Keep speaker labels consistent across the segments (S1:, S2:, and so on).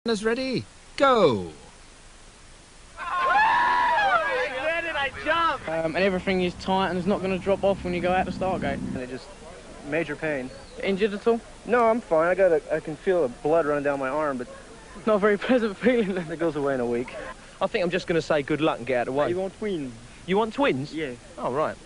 S1: Is ready, go!
S2: And everything is tight and it's not going to drop off when you go out the start gate.
S3: And it just major pain.
S2: Injured at all?
S3: No, I'm fine. I can feel the blood running down my arm, but
S2: not a very pleasant feeling.
S3: It goes away in a week.
S4: I think I'm just going to say good luck and get out of the way.
S3: You want twins?
S4: You want twins?
S3: Yeah.
S4: Oh, right.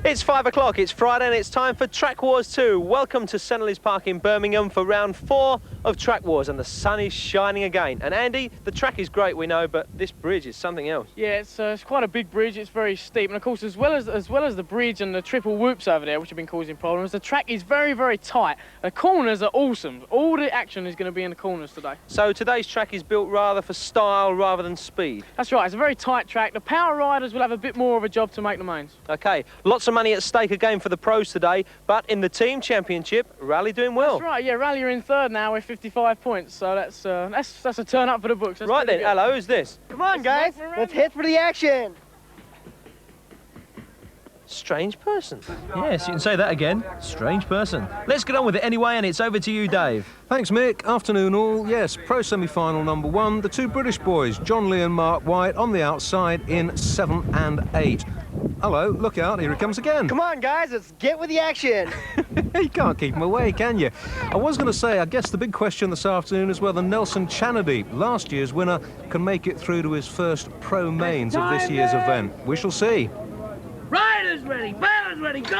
S4: It's 5 o'clock, it's Friday and it's time for Track Wars 2. Welcome to St Ellis Park in Birmingham for round 4 of Track Wars, and the sun is shining again. And Andy, the track is great, we know, but this bridge is something else.
S2: Yeah, it's quite a big bridge, it's very steep, and of course as well as the bridge and the triple whoops over there, which have been causing problems, the track is very, very tight. The corners are awesome. All the action is going to be in the corners today.
S4: So today's track is built rather for style rather than speed.
S2: That's right, it's a very tight track. The power riders will have a bit more of a job to make the mains.
S4: Okay, lots of money at stake again for the pros today, but in the team championship, Rally doing well.
S2: That's right, yeah, Rally are in third now with 55 points, so that's a turn up for the books. That's
S4: right then,
S2: good.
S4: hello, who's this?
S3: Come on, guys, let's hit for the action.
S4: Strange person. Yes, you can say that again. Strange person. Let's get on with it anyway, and it's over to you, Dave.
S5: Thanks, Mick. Afternoon all. Yes, pro semi-final number 1. The two British boys, John Lee and Mark White, on the outside in 7 and 8. Hello, look out, here he comes again.
S3: Come on, guys, let's get with the action.
S5: You can't keep him away, can you? I was going to say, I guess the big question this afternoon is whether Nelson Chanady, last year's winner, can make it through to his first pro mains of this year's event. We shall see.
S2: Riders ready, bailers ready, go!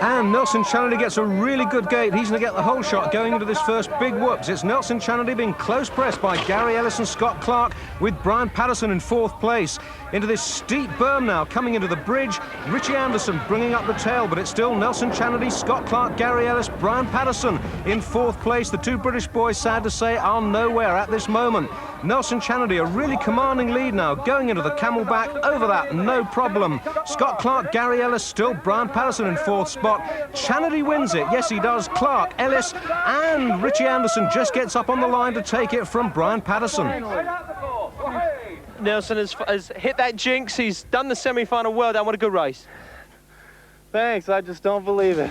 S5: And Nelson Chanady gets a really good gate. He's going to get the whole shot going into this first big whoops. It's Nelson Chanady being close pressed by Gary Ellis and Scott Clark, with Brian Patterson in 4th place. Into this steep berm now, coming into the bridge. Richie Anderson bringing up the tail, but it's still Nelson Chanady, Scott Clark, Gary Ellis, Brian Patterson in 4th place. The two British boys, sad to say, are nowhere at this moment. Nelson Chanady, a really commanding lead now, going into the camelback, over that, no problem. Scott Clark, Gary Ellis, still Brian Patterson in 4th spot. Chanady wins it, yes he does. Clark, Ellis and Richie Anderson just gets up on the line to take it from Brian Patterson.
S4: Nelson has hit that jinx, he's done the semi-final well done, what a good race.
S3: Thanks, I just don't believe it.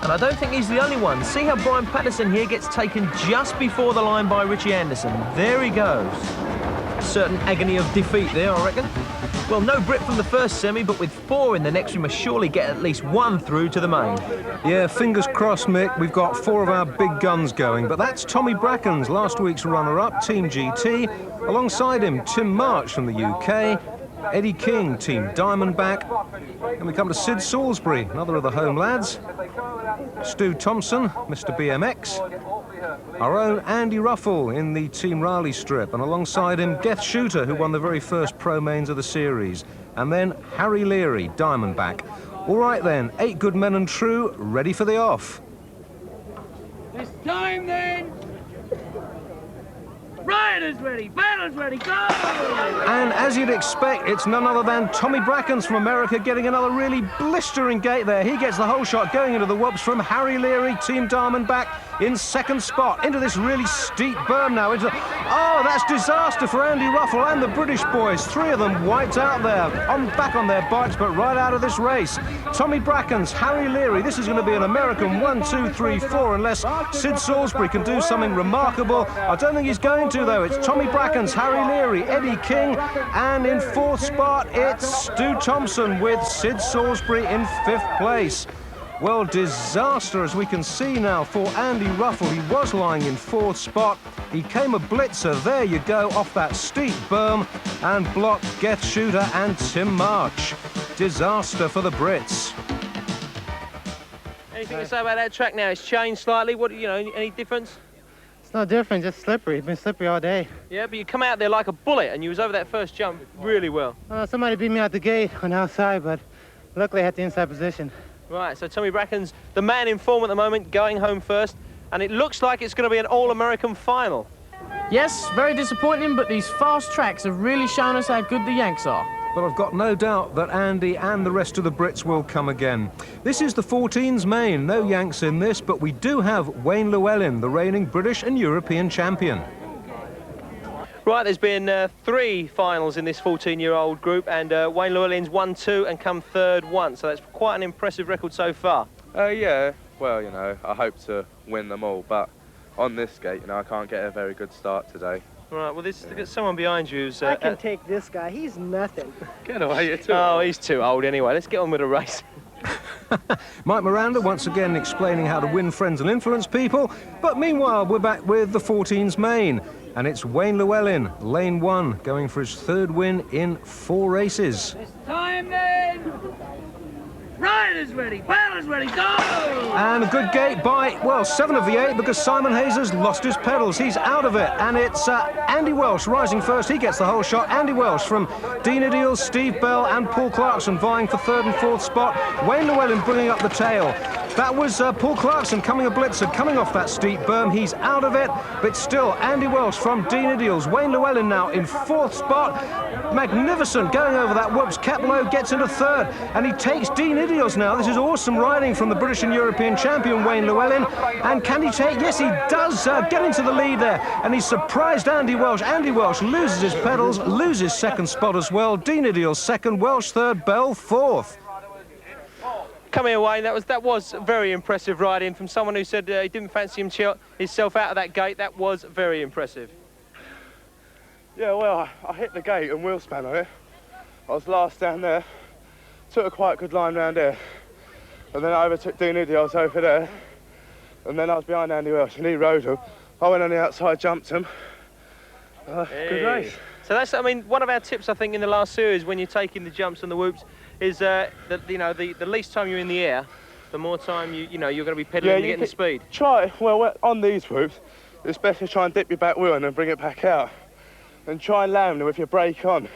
S4: And I don't think he's the only one. See how Brian Patterson here gets taken just before the line by Richie Anderson. There he goes. Certain agony of defeat there, I reckon. Well, no Brit from the first semi, but with 4 in the next, we must surely get at least 1 through to the main.
S5: Yeah, fingers crossed, Mick. We've got 4 of our big guns going, but that's Tommy Brackens, last week's runner-up, Team GT. Alongside him, Tim March from the UK, Eddie King, Team Diamondback, and we come to Sid Salisbury, another of the home lads, Stu Thomsen, Mr. BMX, our own Andy Ruffell in the Team Riley strip, and alongside him, Geth Shooter, who won the very first pro mains of the series, and then Harry Leary, Diamondback. All right then, 8 good men and true, ready for the off.
S2: It's time then! Riders ready, bailers ready, go!
S5: And as you'd expect, it's none other than Tommy Brackens from America getting another really blistering gate there. He gets the whole shot going into the whoops from Harry Leary, Team Diamondback, in 2nd spot, into this really steep berm now. Oh, that's disaster for Andy Ruffell and the British boys. 3 of them wiped out there, back on their bikes, but right out of this race. Tommy Brackens, Harry Leary, this is going to be an American 1, 2, 3, 4, unless Sid Salisbury can do something remarkable. I don't think he's going to, though. It's Tommy Brackens, Harry Leary, Eddie King, and in 4th spot, it's Stu Thomsen with Sid Salisbury in 5th place. Well, disaster, as we can see now, for Andy Ruffell. He was lying in 4th spot. He came a blitzer, there you go, off that steep berm, and blocked Geth Shooter and Tim March. Disaster for the Brits.
S4: Anything to say about that track now? It's changed slightly. What, you know, any difference?
S6: It's no different, just slippery. It's been slippery all day.
S4: Yeah, but you come out there like a bullet, and you was over that first jump really well.
S6: Somebody beat me out the gate on the outside, but Luckily, I had the inside position.
S4: Right, so Tommy Brackens, the man in form at the moment, going home first, and it looks like it's going to be an All-American final.
S2: Yes, very disappointing, but these fast tracks have really shown us how good the Yanks are.
S5: But I've got no doubt that Andy and the rest of the Brits will come again. This is the 14s main. No Yanks in this, but we do have Wayne Llewellyn, the reigning British and European champion.
S4: Right, there's been 3 finals in this 14-year-old group, and Wayne Llewellyn's won 2 and come 3rd once, so that's quite an impressive record so far.
S7: Yeah, well, you know, I hope to win them all, but on this gate, you know, I can't get a very good start today.
S4: Right, well, there's someone behind you who's...
S3: I can take this guy. He's nothing.
S7: Get away, you're too
S4: Oh,
S7: old.
S4: he's too old anyway. Let's get on with the race.
S5: Mike Miranda once again explaining how to win friends and influence people. But meanwhile, we're back with the 14s main. And it's Wayne Llewellyn, lane 1, going for his 3rd win in 4 races.
S8: It's time then! Riders ready, paddlers ready, go!
S5: And a good gate by, well, 7 of the 8, because Simon Hayes has lost his pedals. He's out of it. And it's Andy Welsh rising first. He gets the whole shot. Andy Welsh from Dean Ideal, Steve Bell and Paul Clarkson vying for 3rd and 4th spot. Wayne Llewellyn bringing up the tail. That was Paul Clarkson coming a blitzer, coming off that steep berm. He's out of it, but still Andy Welsh from Dean Ideals. Wayne Llewellyn now in 4th spot. Magnificent going over that whoops. Keplow gets into 3rd, and he takes Dean Ideals now. This is awesome riding from the British and European champion Wayne Llewellyn. And can he take? Yes, he does get into the lead there, and he's surprised Andy Welsh. Andy Welsh loses his pedals, loses 2nd spot as well. Dean Ideals 2nd, Welsh 3rd, Bell 4th.
S4: Come here, Wayne. That was very impressive riding from someone who said he didn't fancy himself out of that gate. That was very impressive.
S7: Yeah, well, I hit the gate and wheel span on it. I was last down there, took a quite good line round there, and then I overtook Dean Ideals over there, and then I was behind Andy Welsh, and he rode him. I went on the outside, jumped him. Good race.
S4: So that's, I mean, one of our tips, I think, in the last series when you're taking the jumps and the whoops is that, you know, the least time you're in the air, the more time you're going to be pedaling and getting the speed.
S7: Try, well, on these whoops, it's better to try and dip your back wheel and then bring it back out. And try and land with your brake on.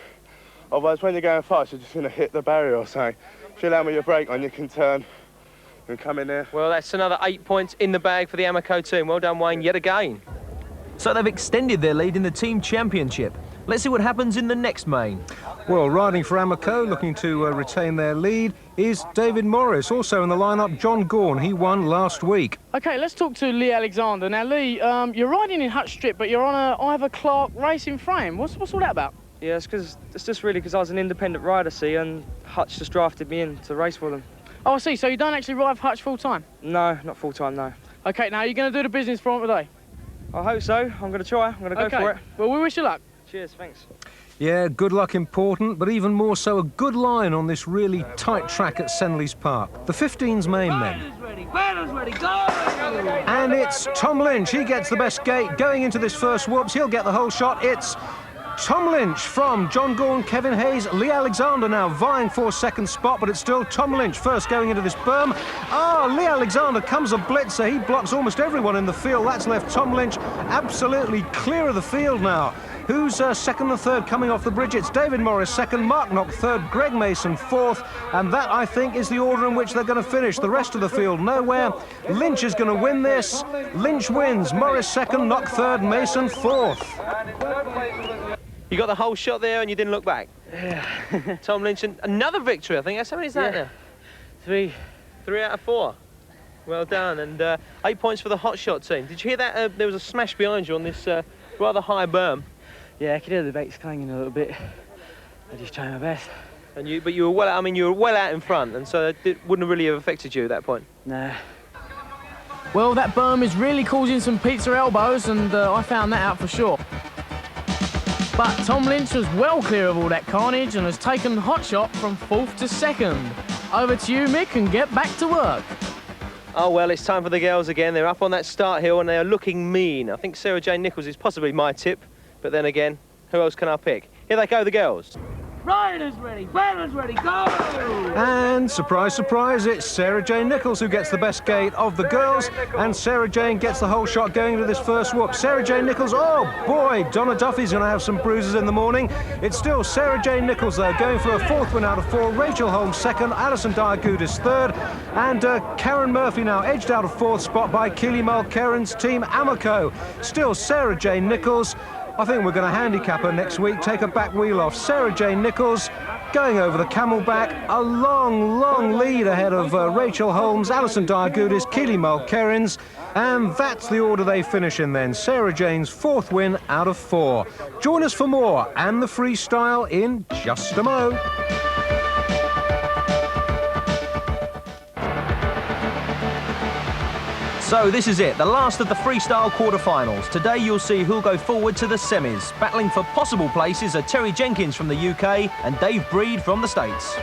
S7: Otherwise, when you're going fast, you're just going to hit the barrier or something. If you land with your brake on, you can turn and come in there.
S4: Well, that's another 8 points in the bag for the Amoco team. Well done, Wayne, yet again. So they've extended their lead in the team championship. Let's see what happens in the next main.
S5: Well, riding for Amoco, looking to retain their lead, is David Morris. Also in the lineup, John Gorn. He won last week.
S2: OK, let's talk to Lee Alexander. Now, Lee, you're riding in Hutch Strip, but you're on a Ivor Clark racing frame. What's all that about?
S9: Yeah, it's just really because I was an independent rider, see, and Hutch just drafted me in to race for them.
S2: Oh, I see. So you don't actually ride for Hutch full-time?
S9: No, not full-time, no.
S2: OK, now you're going to do the business for him today?
S9: I hope so. I'm going to try. I'm going to go for it.
S2: Well, we wish you luck.
S9: Cheers, thanks.
S5: Yeah, good luck important, but even more so a good line on this really tight track at Senley's Park. The 15's main then.
S8: Riders ready, paddlers ready, go!
S5: And it's Tom Lynch. He gets the best gate going into this first whoops. He'll get the whole shot. It's Tom Lynch from John Gorn, Kevin Hayes, Lee Alexander now vying for 2nd spot, but it's still Tom Lynch first going into this berm. Lee Alexander comes a blitzer. He blocks almost everyone in the field. That's left Tom Lynch absolutely clear of the field now. Who's 2nd and 3rd coming off the bridge? It's David Morris 2nd, Mark Knock 3rd, Greg Mason 4th, and that, I think, is the order in which they're going to finish. The rest of the field nowhere. Lynch is going to win this. Lynch wins. Morris 2nd, Knock 3rd, Mason 4th.
S4: You got the whole shot there and you didn't look back.
S9: Yeah.
S4: Tom Lynch, and another victory, I think. How many is that now?
S9: 3.
S4: 3 out of 4. Well done, and 8 points for the hot shot team. Did you hear that? There was a smash behind you on this rather high berm.
S9: Yeah, I could hear the brakes clanging a little bit. I just tried my best.
S4: And but you were well. I mean, you were well out in front, and so it wouldn't really have affected you at that point.
S9: Nah.
S2: Well, that berm is really causing some pizza elbows, and I found that out for sure. But Tom Lynch was well clear of all that carnage and has taken hot shot from 4th to 2nd. Over to you, Mick, and get back to work.
S4: Oh, well, it's time for the girls again. They're up on that start hill and they're looking mean. I think Sarah Jane Nichols is possibly my tip, but then again, who else can I pick? Here they go, the girls.
S8: Riders ready, banners ready, go!
S5: And surprise, surprise, it's Sarah Jane Nichols who gets the best gate of the girls, and Sarah Jane gets the whole shot going into this first whoop. Sarah Jane Nichols, oh boy, Donna Duffy's going to have some bruises in the morning. It's still Sarah Jane Nichols though, going for a fourth win out of 4. Rachel Holmes second, Alison Diagudis third, and Karen Murphy now edged out of fourth spot by Keely Mulkerrin's team Amoco. Still Sarah Jane Nichols. I think we're going to handicap her next week, take her back wheel off. Sarah Jane Nichols going over the camelback, a long, long lead ahead of Rachel Holmes, Alison Diagudis, Keely Mulkerrin's, and that's the order they finish in then. Sarah Jane's fourth win out of 4. Join us for more and the freestyle in just a mo.
S4: So this is it, the last of the freestyle quarterfinals. Today you'll see who'll go forward to the semis. Battling for possible places are Terry Jenkins from the UK and Dave Breed from the States.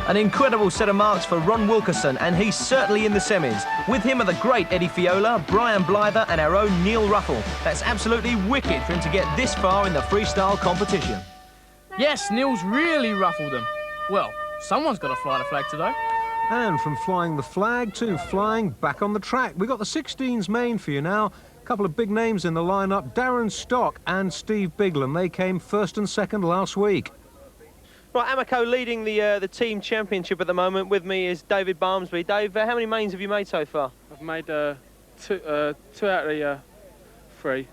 S4: An incredible set of marks for Ron Wilkerson, and he's certainly in the semis. With him are the great Eddie Fiola, Brian Blyther and our own Neil Ruffell. That's absolutely wicked for him to get this far in the freestyle competition.
S2: Yes, Neil's really ruffled them. Well, someone's got to fly the flag today.
S5: And from flying the flag to flying back on the track, we've got the 16s main for you now. A couple of big names in the lineup, Darren Stock and Steve Biglam. They came first and second last week.
S4: Right, Amoco leading the team championship at the moment. With me is David Barmsby. Dave, how many mains have you made so far?
S10: I've made two out of the 3,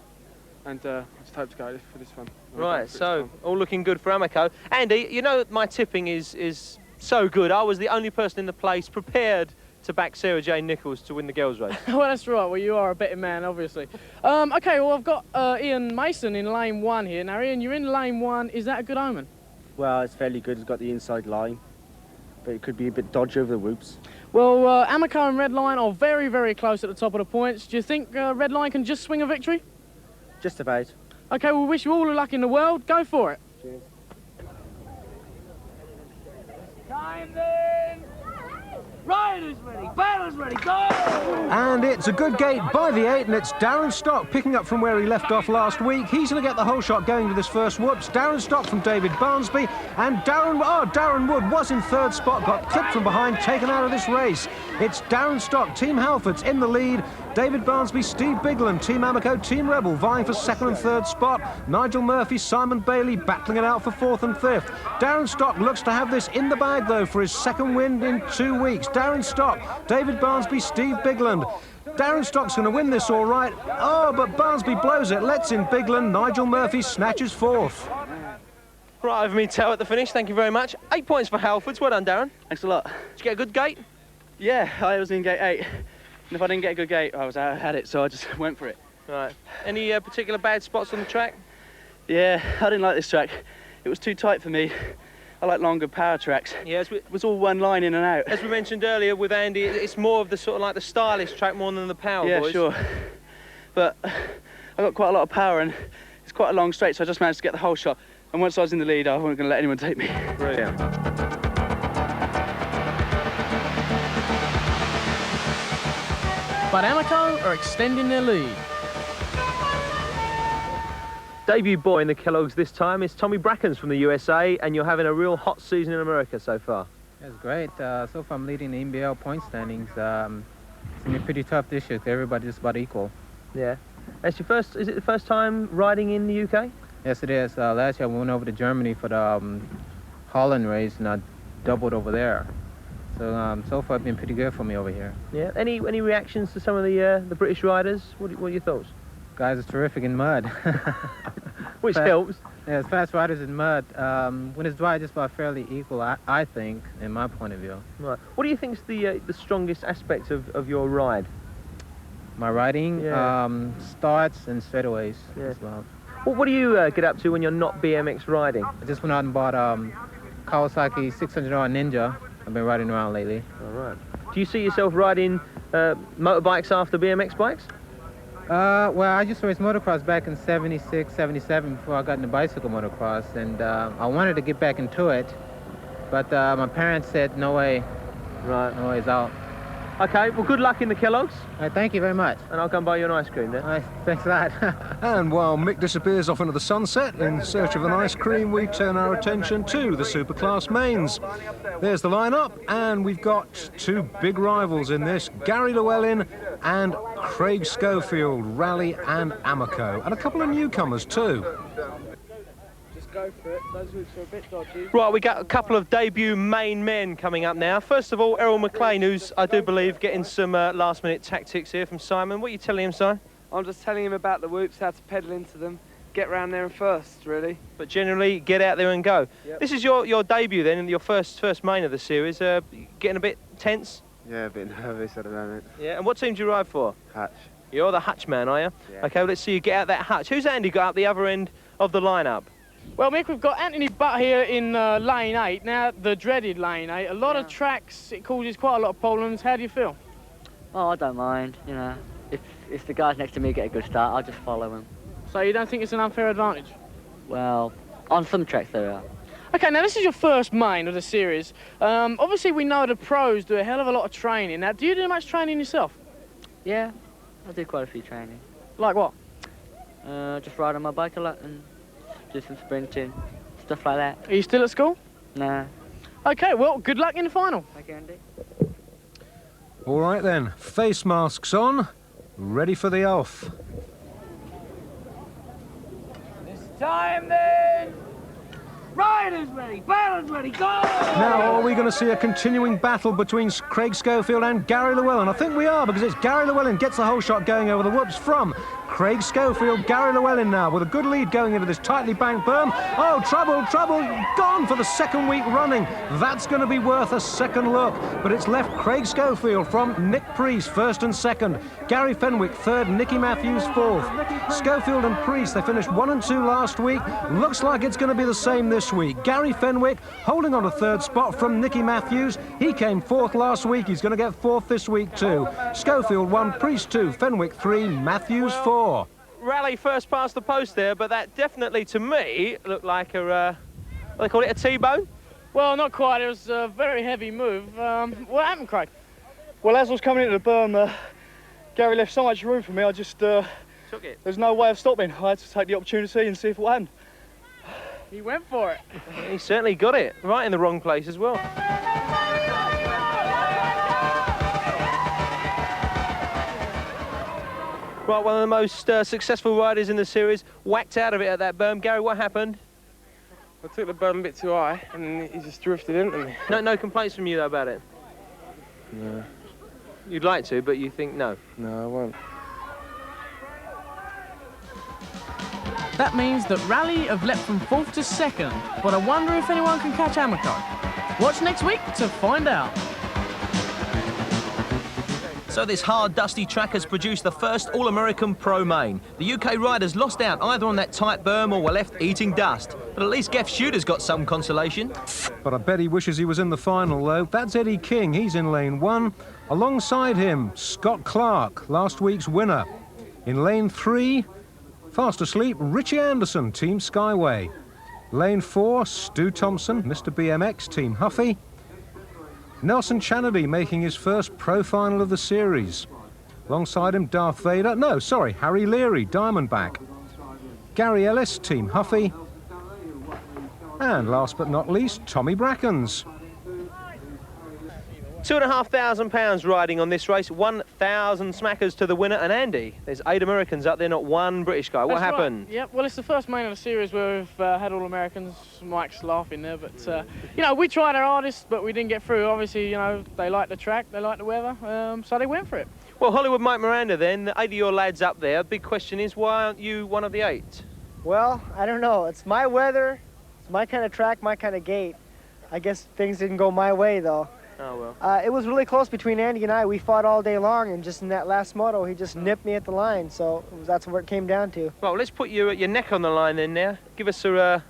S10: and I just hope to go for this one.
S4: Right, so all looking good for Amoco. Andy, you know my tipping is so good. I was the only person in the place prepared to back Sarah Jane Nichols to win the girls' race.
S2: Well, that's right. Well, you are a betting man, obviously. OK, well, I've got Ian Mason in lane 1 here. Now, Ian, you're in lane 1. Is that a good omen?
S6: Well, it's fairly good. It's got the inside line, but it could be a bit dodgy over the whoops.
S2: Well, Amoco and Redline are very, very close at the top of the points. Do you think Redline can just swing a victory?
S6: Just about.
S2: OK, well, we wish you all the luck in the world. Go for it.
S6: Cheers.
S8: Time then! Riders is ready, Ballard's ready, go!
S5: And it's a good gate by the 8, and it's Darren Stock picking up from where he left off last week. He's going to get the whole shot going to this first whoops. Darren Stock from David Barnsby, and Darren Wood was in 3rd spot, got clipped from behind, taken out of this race. It's Darren Stock, Team Halfords in the lead. David Barnsby, Steve Bigland, Team Amico, Team Rebel vying for 2nd and 3rd spot. Nigel Murphy, Simon Bailey battling it out for 4th and 5th. Darren Stock looks to have this in the bag though for his 2nd win in 2 weeks. Darren Stock, David Barnsby, Steve Bigland. Darren Stock's going to win this all right. Oh, but Barnsby blows it, lets in Bigland. Nigel Murphy snatches 4th.
S4: Right over me tail at the finish, thank you very much. 8 points for Halfords, well done Darren.
S6: Thanks a lot.
S4: Did you get a good gate?
S6: Yeah, I was in gate 8. And if I didn't get a good gate, I had it, so I just went for it.
S4: Right. Any particular bad spots on the track?
S6: Yeah, I didn't like this track. It was too tight for me. I like longer power tracks.
S4: Yeah,
S6: it was all one line in and out.
S4: As we mentioned earlier with Andy, it's more of the sort of like the stylish track more than the power,
S6: yeah,
S4: boys.
S6: Sure. But I got quite a lot of power and it's quite a long straight, so I just managed to get the whole shot. And once I was in the lead, I wasn't going to let anyone take me.
S4: Brilliant.
S2: But Amico are extending their lead.
S4: Debut boy in the Kellogg's this time is Tommy Brackens from the USA, and you're having a real hot season in America so far.
S11: That's great. So far I'm leading the NBL point standings. It's going to be pretty tough this year. Everybody's just about equal.
S4: Yeah. Is it the first time riding in the UK?
S11: Yes, it is. Last year I went over to Germany for the Holland race, and I doubled over there. So so far it's been pretty good for me over here.
S4: Yeah. Any reactions to some of the British riders? What are your thoughts?
S11: Guys are terrific in mud.
S4: Which helps.
S11: Yeah, fast riders in mud. When it's dry, just about fairly equal, I think, in my point of view.
S4: Right. What do you think is the strongest aspect of your ride?
S11: My riding,
S4: yeah.
S11: Starts and straightaways
S4: yeah.
S11: as well.
S4: What do you get up to when you're not BMX riding?
S11: I just went out and bought Kawasaki 600R Ninja. I've been riding around lately.
S4: All right. Do you see yourself riding motorbikes after BMX bikes?
S11: Well, I used to race motocross back in 76, 77 before I got into bicycle motocross, and I wanted to get back into it, but my parents said, no way.
S4: Right.
S11: No way's out.
S4: Okay, well, good luck in the Kellogg's.
S11: Thank you very much.
S4: And I'll come buy you an ice cream then.
S11: Thanks a lot.
S5: And while Mick disappears off into the sunset in search of an ice cream, we turn our attention to the Superclass mains. There's the lineup, and we've got 2 big rivals in this, Gary Llewellyn and Craig Schofield, Rally and Amico, and a couple of newcomers too.
S10: Go for it. Those routes are a bit dodgy.
S4: Right, we got a couple of debut main men coming up now. First of all, Errol McLean, who's, I do believe, getting some last-minute tactics here from Simon. What are you telling him, Si?
S10: I'm just telling him about the whoops, how to pedal into them, get round there and first, really.
S4: But generally, get out there and go.
S10: Yep.
S4: This is your debut then, and your first main of the series. Getting a bit tense?
S12: Yeah, a bit nervous at the moment.
S4: Yeah, and what team do you ride for?
S12: Hutch.
S4: You're the Hutch man, are you?
S12: Yeah.
S4: Okay, well, let's see you get out that Hutch. Who's Andy got up the other end of the lineup?
S2: Well, Mick, we've got Anthony Butt here in lane 8, now the dreaded lane 8. A lot of tracks, it causes quite a lot of problems. How do you feel?
S13: Oh, I don't mind, you know. If the guys next to me get a good start, I'll just follow them.
S2: So you don't think it's an unfair advantage?
S13: Well, on some tracks there are.
S2: Okay, now this is your first main of the series. Obviously we know the pros do a hell of a lot of training. Now, do you do much training yourself?
S13: Yeah, I do quite a few training.
S2: Like what?
S13: Just ride on my bike a lot and do some sprinting, stuff like that.
S2: Are you still at school?
S13: Nah.
S2: Okay, well, good luck in the final.
S13: Thank you, Andy.
S5: All right then, face masks on, ready for the off.
S8: This time then! Riders ready, Ballard's ready, go!
S5: Now, are we going to see a continuing battle between Craig Schofield and Gary Llewellyn? I think we are, because it's Gary Llewellyn gets the whole shot going over the whoops from Craig Schofield. Gary Llewellyn now with a good lead going into this tightly banked berm. Oh, trouble, gone for the 2nd week running. That's going to be worth a second look, but it's left Craig Schofield from Nick Priest, 1st and 2nd. Gary Fenwick, 3rd, Nicky Matthews, 4th. Schofield and Priest, they finished 1 and 2 last week. Looks like it's going to be the same this week. Gary Fenwick holding on to 3rd spot from Nicky Matthews. He came 4th last week. He's going to get 4th this week too. Schofield 1, Priest 2, Fenwick 3, Matthews 4.
S4: Rally first past the post there, but that definitely, to me, looked like a, what do they call it, a T-bone?
S2: Well, not quite. It was a very heavy move. What happened, Craig?
S14: Well, as I was coming into the berm, Gary left so much room for me, I just... took
S4: it?
S14: There's no way of stopping. I had to take the opportunity and see if it happened.
S2: He went for it.
S4: He certainly got it, right in the wrong place as well. Right, one of the most successful riders in the series, whacked out of it at that berm. Gary, what happened?
S10: I took the berm a bit too high and he just drifted into me.
S4: No complaints from you though about it?
S10: No.
S4: You'd like to, but you think no?
S10: No, I won't.
S2: That means that Rally have leapt from 4th to 2nd, but I wonder if anyone can catch Amico. Watch next week to find out.
S4: So this hard, dusty track has produced the first All-American Pro Main. The UK riders lost out either on that tight berm or were left eating dust. But at least Geth Shooter's got some consolation.
S5: But I bet he wishes he was in the final, though. That's Eddie King. He's in lane 1. Alongside him, Scott Clark, last week's winner. In lane 3, fast asleep, Richie Anderson, Team Skyway. Lane 4, Stu Thomsen, Mr. BMX, Team Huffy. Nelson Chanady making his first pro final of the series. Alongside him, Harry Leary, Diamondback. Gary Ellis, Team Huffy. And last but not least, Tommy Brackens.
S4: £2,500 riding on this race, 1,000 smackers to the winner. And Andy, there's 8 Americans up there, not one British guy. What happened?
S2: Right. Yep, well, it's the first main of the series where we've had all Americans. Mike's laughing there, but, you know, we tried our hardest, but we didn't get through. Obviously, you know, they like the track, they like the weather, so they went for it.
S4: Well, Hollywood Mike Miranda then, the 8 of your lads up there. Big question is, why aren't you one of the 8?
S3: Well, I don't know. It's my weather, it's my kind of track, my kind of gate. I guess things didn't go my way, though.
S4: Oh, well.
S3: It was really close between Andy and I. We fought all day long, and just in that last moto, he just nipped me at the line, so that's where it came down to.
S4: Well, let's put your neck on the line then now. Give us a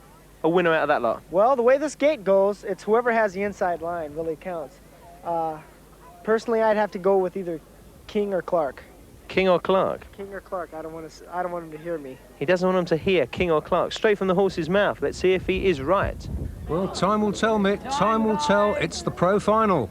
S4: winner out of that lot.
S3: Well, the way this gate goes, it's whoever has the inside line really counts. Personally, I'd have to go with either King or Clark.
S4: King or Clark?
S3: King or Clark. I don't want him to hear me.
S4: He doesn't want him to hear King or Clark. Straight from the horse's mouth. Let's see if he is right.
S5: Well, time will tell, Mick. Time will tell. It's the pro final.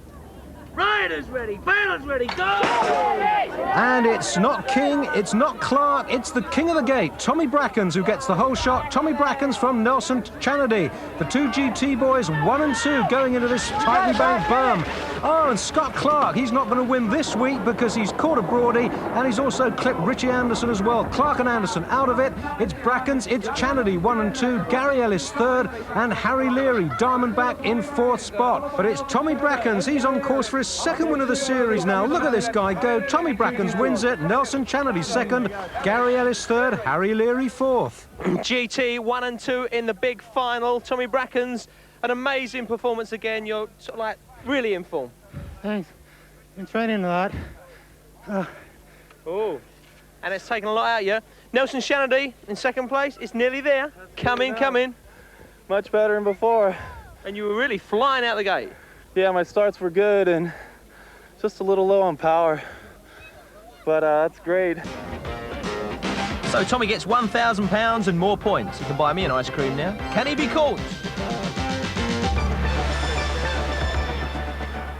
S8: Riders ready, balance ready, go!
S5: And it's not King, it's not Clark, it's the king of the gate, Tommy Brackens, who gets the whole shot. Tommy Brackens from Nelson Chanady. The 2 GT boys, 1 and 2, going into this tightly banked berm. Oh, and Scott Clark, he's not going to win this week because he's caught a Broadie, and he's also clipped Richie Anderson as well. Clark and Anderson out of it. It's Brackens, it's Chanady, 1 and 2, Gary Ellis 3rd, and Harry Leary, Diamondback, in 4th spot. But it's Tommy Brackens, he's on course for his 2nd win of the series now. Look at this guy go. Tommy Brackens wins it, Nelson Chanady 2nd, Gary Ellis 3rd, Harry Leary 4th.
S4: GT 1 and 2 in the big final. Tommy Brackens, an amazing performance again. You're sort of like really in form.
S3: Thanks. Been training a lot.
S4: Oh, and it's taken a lot out of you. Nelson Chanady in 2nd place. It's nearly there. Come in.
S6: Much better than before.
S4: And you were really flying out the gate.
S6: Yeah, my starts were good and just a little low on power. But that's great.
S4: So Tommy gets £1,000 and more points. He can buy me an ice cream now. Can he be caught?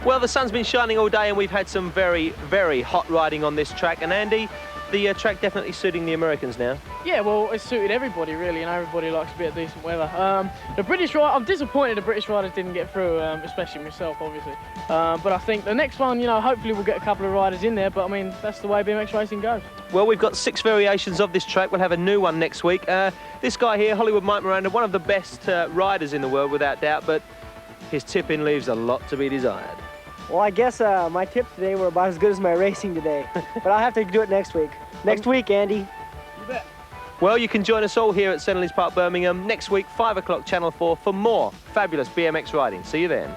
S4: Well, the sun's been shining all day and we've had some very, very hot riding on this track. And Andy, the track definitely suiting the Americans now.
S2: Yeah, well, it suited everybody, really, and everybody likes a bit of decent weather. The British rider, I'm disappointed the British riders didn't get through, especially myself, obviously. But I think the next one, you know, hopefully we'll get a couple of riders in there, but I mean, that's the way BMX racing goes.
S4: Well, we've got 6 variations of this track. We'll have a new one next week. This guy here, Hollywood Mike Miranda, one of the best riders in the world, without doubt, but his tip-in leaves a lot to be desired.
S3: Well, I guess my tips today were about as good as my racing today, but I'll have to do it next week. Next week, Andy.
S2: You bet.
S4: Well, you can join us all here at St Helens Park, Birmingham, next week, 5 o'clock, Channel 4, for more fabulous BMX riding. See you then.